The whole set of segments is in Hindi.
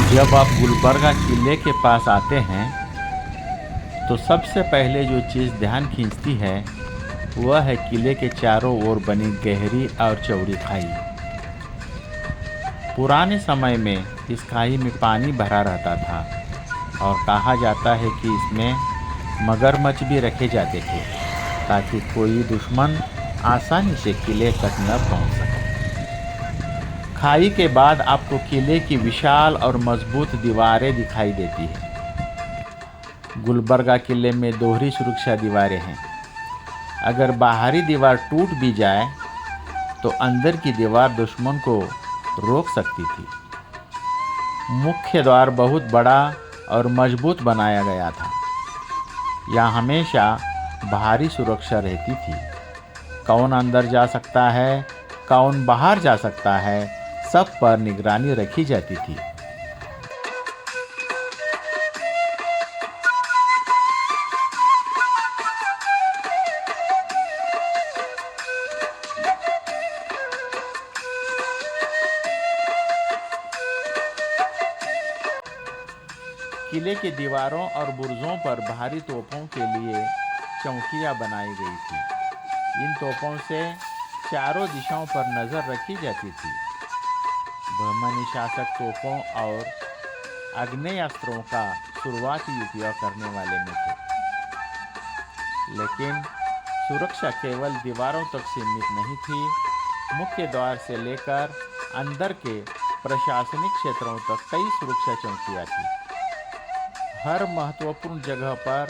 जब आप गुलबर्गा किले के पास आते हैं तो सबसे पहले जो चीज़ ध्यान खींचती है वह है किले के चारों ओर बनी गहरी और चौड़ी खाई। पुराने समय में इस खाई में पानी भरा रहता था और कहा जाता है कि इसमें मगरमच्छ भी रखे जाते थे ताकि कोई दुश्मन आसानी से किले तक न पहुंच सके। खाई के बाद आपको किले की विशाल और मजबूत दीवारें दिखाई देती है। गुलबर्गा किले में दोहरी सुरक्षा दीवारें हैं। अगर बाहरी दीवार टूट भी जाए तो अंदर की दीवार दुश्मन को रोक सकती थी। मुख्य द्वार बहुत बड़ा और मजबूत बनाया गया था। यहाँ हमेशा भारी सुरक्षा रहती थी। कौन अंदर जा सकता है, कौन बाहर जा सकता है, सब पर निगरानी रखी जाती थी। किले की दीवारों और बुर्जों पर भारी तोपों के लिए चौकियां बनाई गई थी। इन तोपों से चारों दिशाओं पर नजर रखी जाती थी। बहमनी शासक तोपों और आग्नेयास्त्रों का शुरुआती उपयोग करने वाले में थे, लेकिन सुरक्षा केवल दीवारों तक सीमित नहीं थी। मुख्य द्वार से लेकर अंदर के प्रशासनिक क्षेत्रों तक कई सुरक्षा चौकियां थी। हर महत्वपूर्ण जगह पर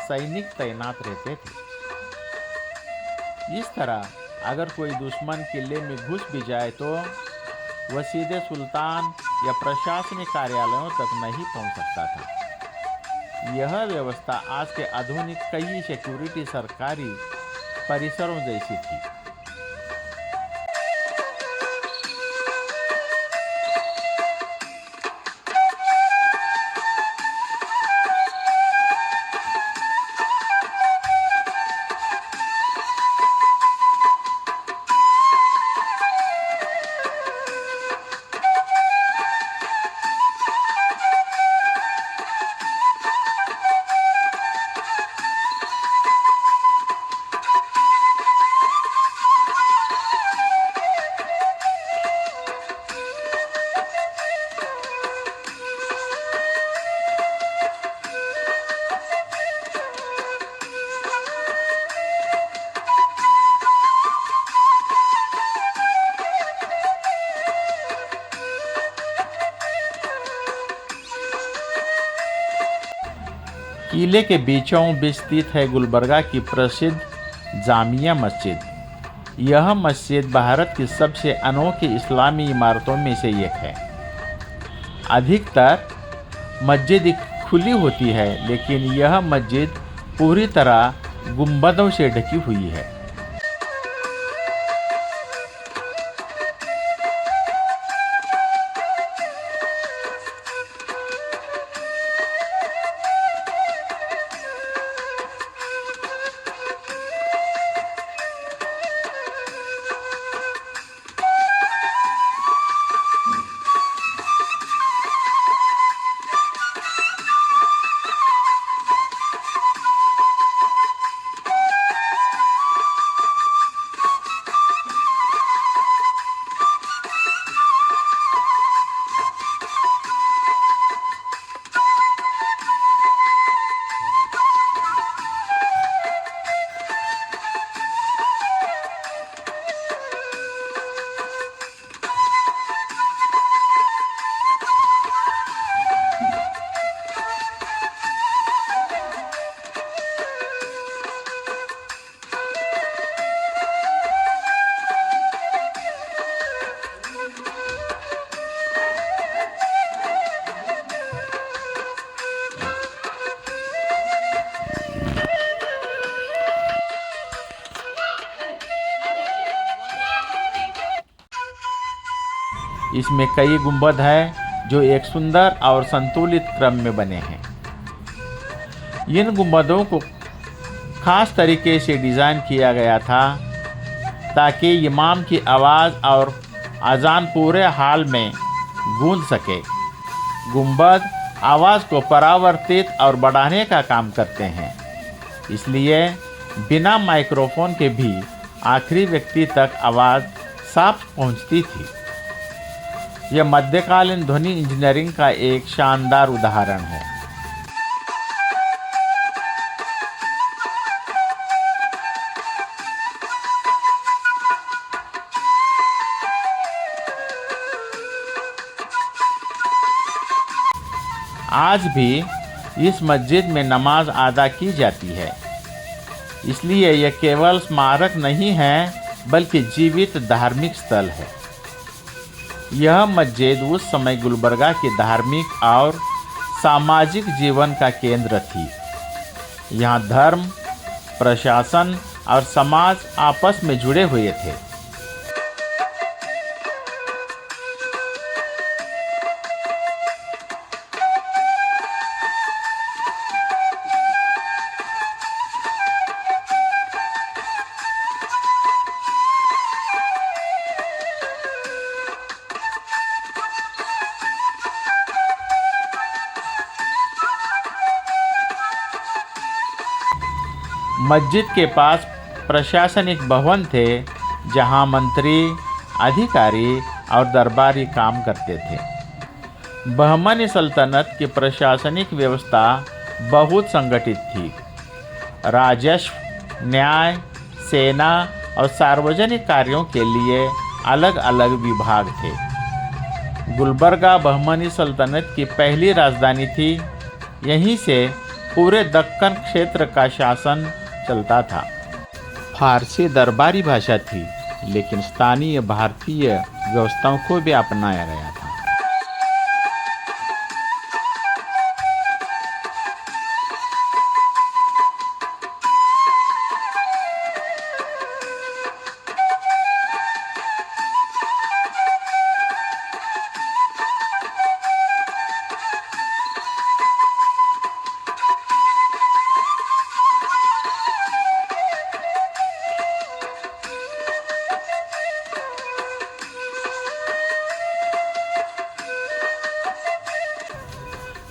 सैनिक तैनात रहते थे। इस तरह अगर कोई दुश्मन किले में घुस भी जाए तो वह सीधे सुल्तान या प्रशासनिक कार्यालयों तक नहीं पहुंच सकता था। यह व्यवस्था आज के आधुनिक कई सिक्योरिटी सरकारी परिसरों जैसी थी। किले के बीचों बीच स्थित है गुलबर्गा की प्रसिद्ध जामिया मस्जिद। यह मस्जिद भारत की सबसे अनोखी इस्लामी इमारतों में से एक है। अधिकतर मस्जिद खुली होती है, लेकिन यह मस्जिद पूरी तरह गुंबदों से ढकी हुई है। इसमें कई गुंबद हैं जो एक सुंदर और संतुलित क्रम में बने हैं। इन गुंबदों को खास तरीके से डिज़ाइन किया गया था ताकि इमाम की आवाज़ और अजान पूरे हाल में गूंज सके। गुंबद आवाज़ को परावर्तित और बढ़ाने का काम करते हैं, इसलिए बिना माइक्रोफोन के भी आखिरी व्यक्ति तक आवाज़ साफ पहुंचती थी। यह मध्यकालीन ध्वनि इंजीनियरिंग का एक शानदार उदाहरण है। आज भी इस मस्जिद में नमाज अदा की जाती है, इसलिए यह केवल स्मारक नहीं है बल्कि जीवित धार्मिक स्थल है। यह मस्जिद उस समय गुलबर्गा के धार्मिक और सामाजिक जीवन का केंद्र थी। यहाँ धर्म, प्रशासन और समाज आपस में जुड़े हुए थे। मस्जिद के पास प्रशासनिक भवन थे जहां मंत्री, अधिकारी और दरबारी काम करते थे। बहमनी सल्तनत की प्रशासनिक व्यवस्था बहुत संगठित थी। राजस्व, न्याय, सेना और सार्वजनिक कार्यों के लिए अलग अलग विभाग थे। गुलबर्गा बहमनी सल्तनत की पहली राजधानी थी। यहीं से पूरे दक्कन क्षेत्र का शासन चलता था। फारसी दरबारी भाषा थी, लेकिन स्थानीय भारतीय व्यवस्थाओं को भी अपनाया गया था।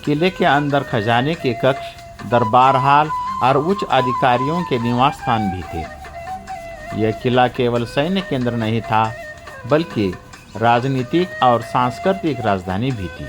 किले के अंदर खजाने के कक्ष, दरबार हाल और उच्च अधिकारियों के निवास स्थान भी थे। यह किला केवल सैन्य केंद्र नहीं था, बल्कि राजनीतिक और सांस्कृतिक राजधानी भी थी।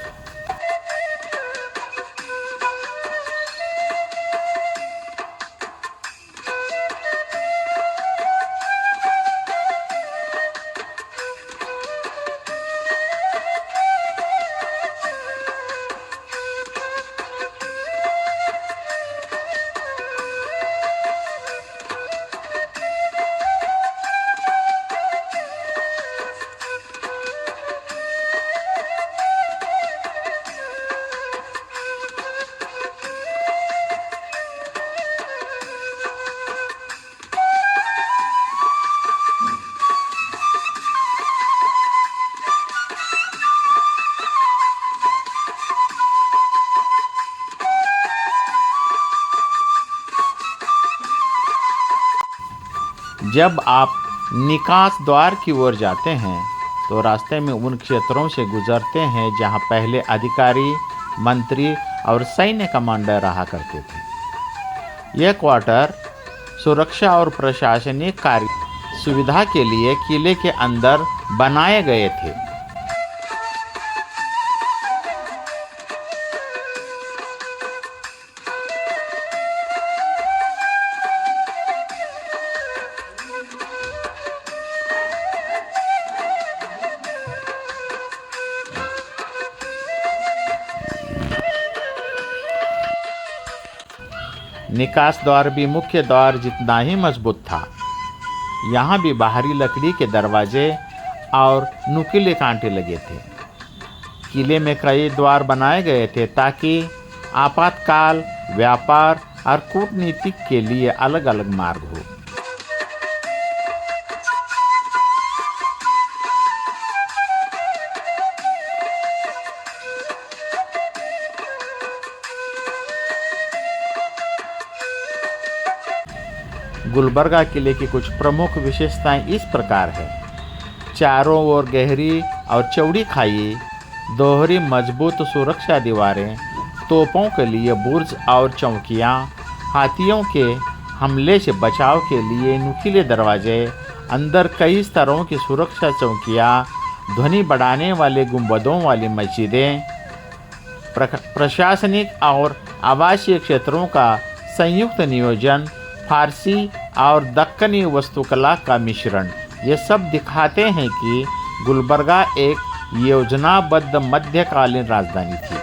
जब आप निकास द्वार की ओर जाते हैं तो रास्ते में उन क्षेत्रों से गुजरते हैं जहां पहले अधिकारी, मंत्री और सैन्य कमांडर रहा करते थे। यह क्वार्टर सुरक्षा और प्रशासनिक कार्य सुविधा के लिए किले के अंदर बनाए गए थे। निकास द्वार भी मुख्य द्वार जितना ही मजबूत था। यहाँ भी बाहरी लकड़ी के दरवाजे और नुकीले कांटे लगे थे। किले में कई द्वार बनाए गए थे ताकि आपातकाल, व्यापार और कूटनीति के लिए अलग अलग मार्ग हो। गुलबर्गा किले की कुछ प्रमुख विशेषताएं इस प्रकार है। चारों ओर गहरी और चौड़ी खाई, दोहरी मजबूत सुरक्षा दीवारें, तोपों के लिए बुर्ज और चौकियां, हाथियों के हमले से बचाव के लिए नुकीले दरवाजे, अंदर कई स्तरों की सुरक्षा चौकियां, ध्वनि बढ़ाने वाले गुंबदों वाली मस्जिदें, प्रशासनिक और आवासीय क्षेत्रों का संयुक्त नियोजन, फारसी और दक्कनी वास्तुकला का मिश्रण, ये सब दिखाते हैं कि गुलबर्गा एक योजनाबद्ध मध्यकालीन राजधानी थी।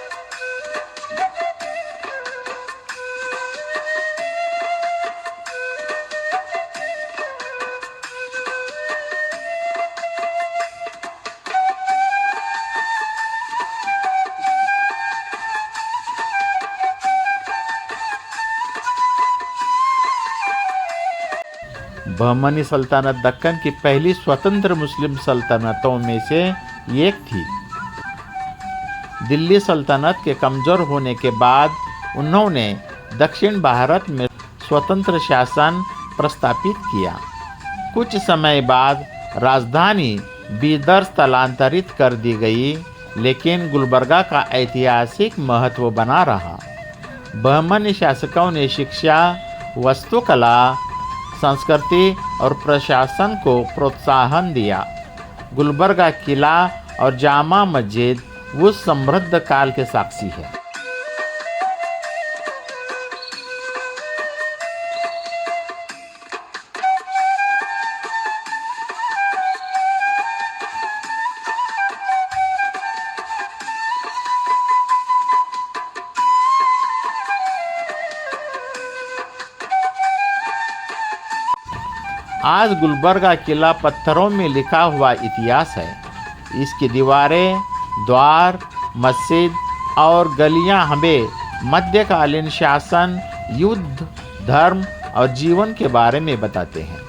बहमनी सल्तनत दक्कन की पहली स्वतंत्र मुस्लिम सल्तनतों में से एक थी। दिल्ली सल्तनत के कमज़ोर होने के बाद उन्होंने दक्षिण भारत में स्वतंत्र शासन प्रस्तापित किया। कुछ समय बाद राजधानी बीदर स्थलांतरित कर दी गई, लेकिन गुलबर्गा का ऐतिहासिक महत्व बना रहा। बहमनी शासकों ने शिक्षा, वास्तुकला, संस्कृति और प्रशासन को प्रोत्साहन दिया। गुलबर्गा किला और जामा मस्जिद उस समृद्ध काल के साक्षी है। आज गुलबर्गा किला पत्थरों में लिखा हुआ इतिहास है। इसकी दीवारें, द्वार, मस्जिद और गलियां हमें मध्यकालीन शासन, युद्ध, धर्म और जीवन के बारे में बताते हैं।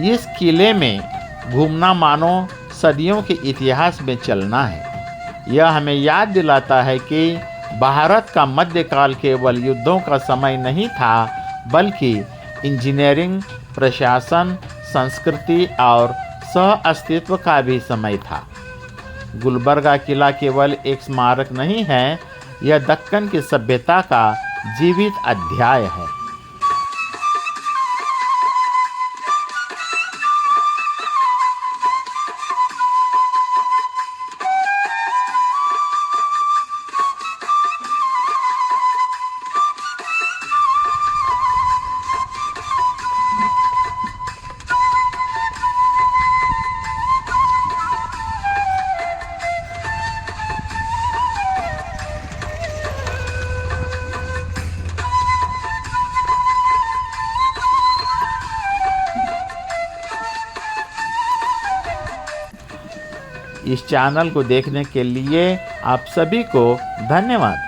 इस किले में घूमना मानो सदियों के इतिहास में चलना है। यह हमें याद दिलाता है कि भारत का मध्यकाल केवल युद्धों का समय नहीं था, बल्कि इंजीनियरिंग, प्रशासन, संस्कृति और सह अस्तित्व का भी समय था। गुलबर्गा किला केवल एक स्मारक नहीं है, यह दक्कन की सभ्यता का जीवित अध्याय है। इस चैनल को देखने के लिए आप सभी को धन्यवाद।